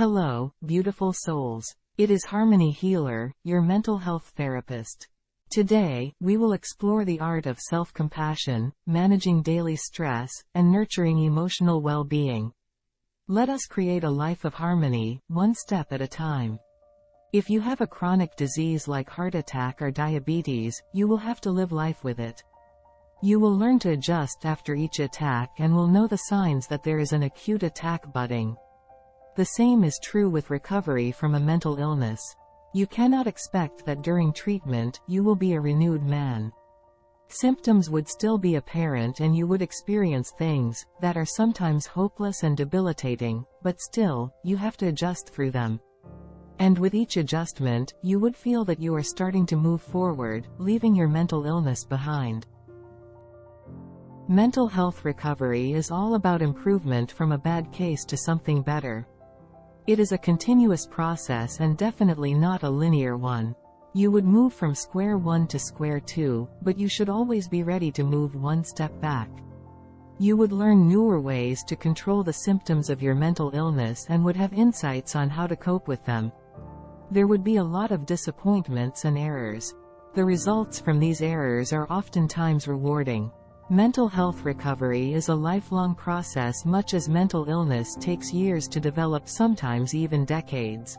Hello, beautiful souls. It is Harmony Healer, your mental health therapist. Today, we will explore the art of self-compassion, managing daily stress, and nurturing emotional well-being. Let us create a life of harmony, one step at a time. If you have a chronic disease like heart attack or diabetes, you will have to live life with it. You will learn to adjust after each attack and will know the signs that there is an acute attack budding. The same is true with recovery from a mental illness. You cannot expect that during treatment, you will be a renewed man. Symptoms would still be apparent and you would experience things that are sometimes hopeless and debilitating, but still, you have to adjust through them. And with each adjustment, you would feel that you are starting to move forward, leaving your mental illness behind. Mental health recovery is all about improvement from a bad case to something better. It is a continuous process and definitely not a linear one. You would move from square one to square two, but you should always be ready to move one step back. You would learn newer ways to control the symptoms of your mental illness and would have insights on how to cope with them. There would be a lot of disappointments and errors. The results from these errors are oftentimes rewarding. Mental health recovery is a lifelong process, much as mental illness takes years to develop, sometimes even decades.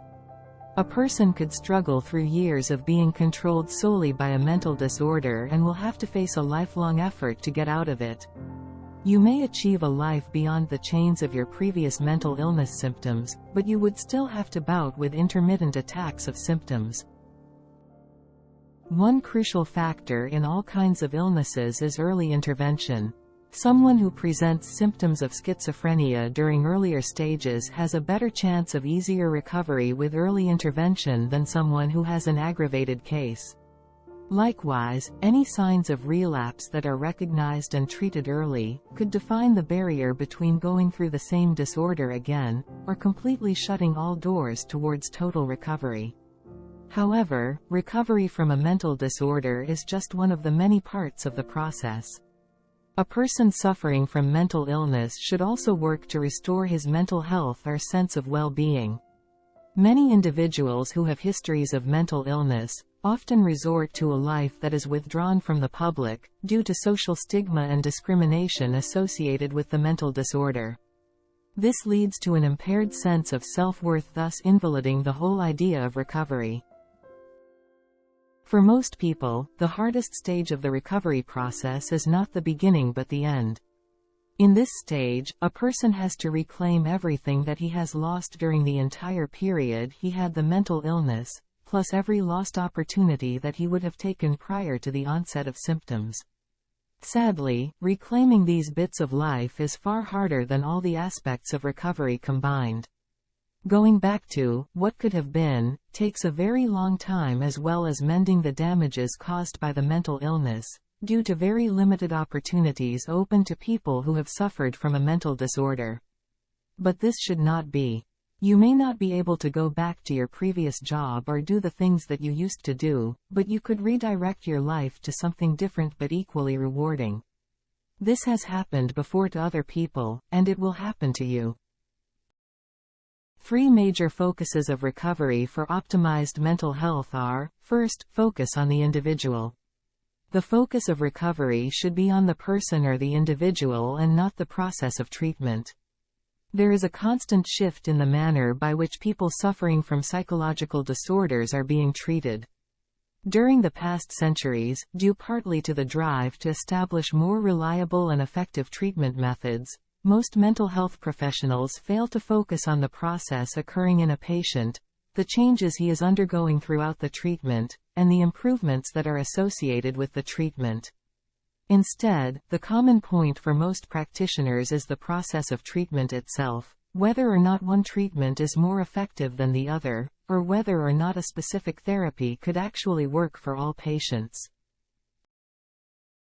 A person could struggle through years of being controlled solely by a mental disorder and will have to face a lifelong effort to get out of it. You may achieve a life beyond the chains of your previous mental illness symptoms, but you would still have to bout with intermittent attacks of symptoms. One crucial factor in all kinds of illnesses is early intervention. Someone who presents symptoms of schizophrenia during earlier stages has a better chance of easier recovery with early intervention than someone who has an aggravated case. Likewise, any signs of relapse that are recognized and treated early could define the barrier between going through the same disorder again, or completely shutting all doors towards total recovery. However, recovery from a mental disorder is just one of the many parts of the process. A person suffering from mental illness should also work to restore his mental health or sense of well-being. Many individuals who have histories of mental illness often resort to a life that is withdrawn from the public, due to social stigma and discrimination associated with the mental disorder. This leads to an impaired sense of self-worth, thus invaliding the whole idea of recovery. For most people, the hardest stage of the recovery process is not the beginning but the end. In this stage, a person has to reclaim everything that he has lost during the entire period he had the mental illness, plus every lost opportunity that he would have taken prior to the onset of symptoms. Sadly, reclaiming these bits of life is far harder than all the aspects of recovery combined. Going back to what could have been takes a very long time, as well as mending the damages caused by the mental illness, due to very limited opportunities open to people who have suffered from a mental disorder. But this should not be. You may not be able to go back to your previous job or do the things that you used to do, but you could redirect your life to something different but equally rewarding. This has happened before to other people, and it will happen to you. Three major focuses of recovery for optimized mental health are: first, focus on the individual. The focus of recovery should be on the person or the individual and not the process of treatment. There is a constant shift in the manner by which people suffering from psychological disorders are being treated. During the past centuries, due partly to the drive to establish more reliable and effective treatment methods, most mental health professionals fail to focus on the process occurring in a patient, the changes he is undergoing throughout the treatment, and the improvements that are associated with the treatment. Instead, the common point for most practitioners is the process of treatment itself, whether or not one treatment is more effective than the other, or whether or not a specific therapy could actually work for all patients.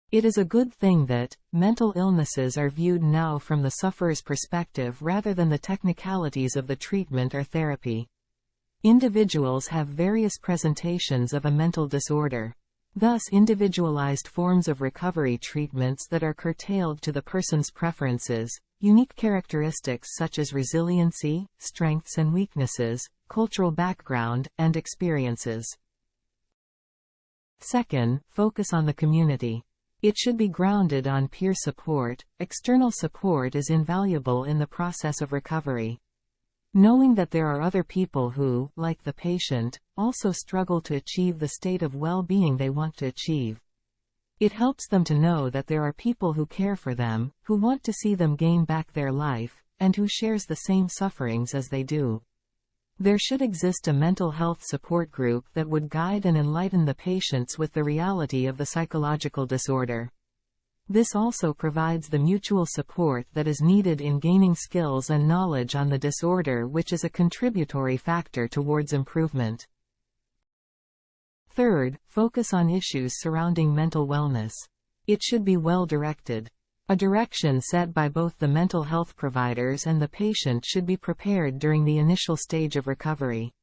It is a good thing that mental illnesses are viewed now from the sufferer's perspective rather than the technicalities of the treatment or therapy. Individuals have various presentations of a mental disorder. Thus, individualized forms of recovery treatments that are curtailed to the person's preferences unique characteristics such as resiliency, strengths and weaknesses, cultural background, and experiences. Second, focus on the community. It should be grounded on peer support. External support is invaluable in the process of recovery. Knowing that there are other people who, like the patient, also struggle to achieve the state of well-being they want to achieve. It helps them to know that there are people who care for them, who want to see them gain back their life, and who shares the same sufferings as they do. There should exist a mental health support group that would guide and enlighten the patients with the reality of the psychological disorder. This also provides the mutual support that is needed in gaining skills and knowledge on the disorder, which is a contributory factor towards improvement. Third, focus on issues surrounding mental wellness. It should be well-directed. A direction set by both the mental health providers and the patient should be prepared during the initial stage of recovery.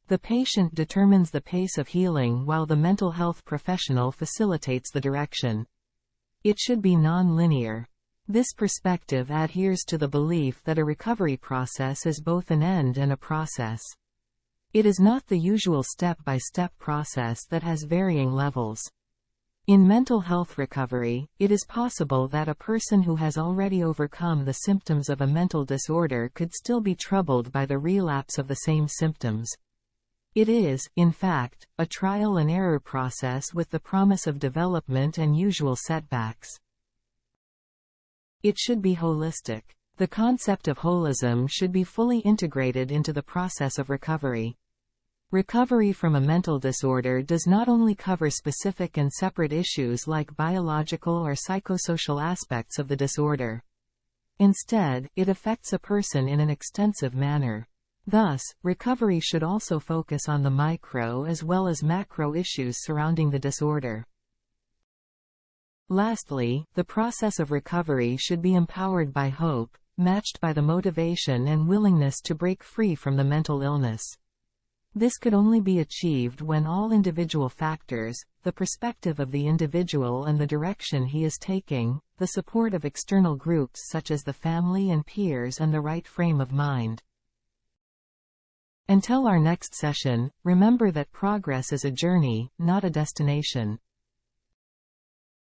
The patient determines the pace of healing while the mental health professional facilitates the direction. It should be non-linear. This perspective adheres to the belief that a recovery process is both an end and a process. It is not the usual step-by-step process that has varying levels. In mental health recovery, it is possible that a person who has already overcome the symptoms of a mental disorder could still be troubled by the relapse of the same symptoms. It is, in fact, a trial-and-error process with the promise of development and usual setbacks. It should be holistic. The concept of holism should be fully integrated into the process of recovery. Recovery from a mental disorder does not only cover specific and separate issues like biological or psychosocial aspects of the disorder. Instead, it affects a person in an extensive manner. Thus, recovery should also focus on the micro as well as macro issues surrounding the disorder. Lastly, the process of recovery should be empowered by hope, matched by the motivation and willingness to break free from the mental illness. This could only be achieved when all individual factors, the perspective of the individual and the direction he is taking, the support of external groups such as the family and peers, and the right frame of mind. Until our next session, remember that progress is a journey, not a destination.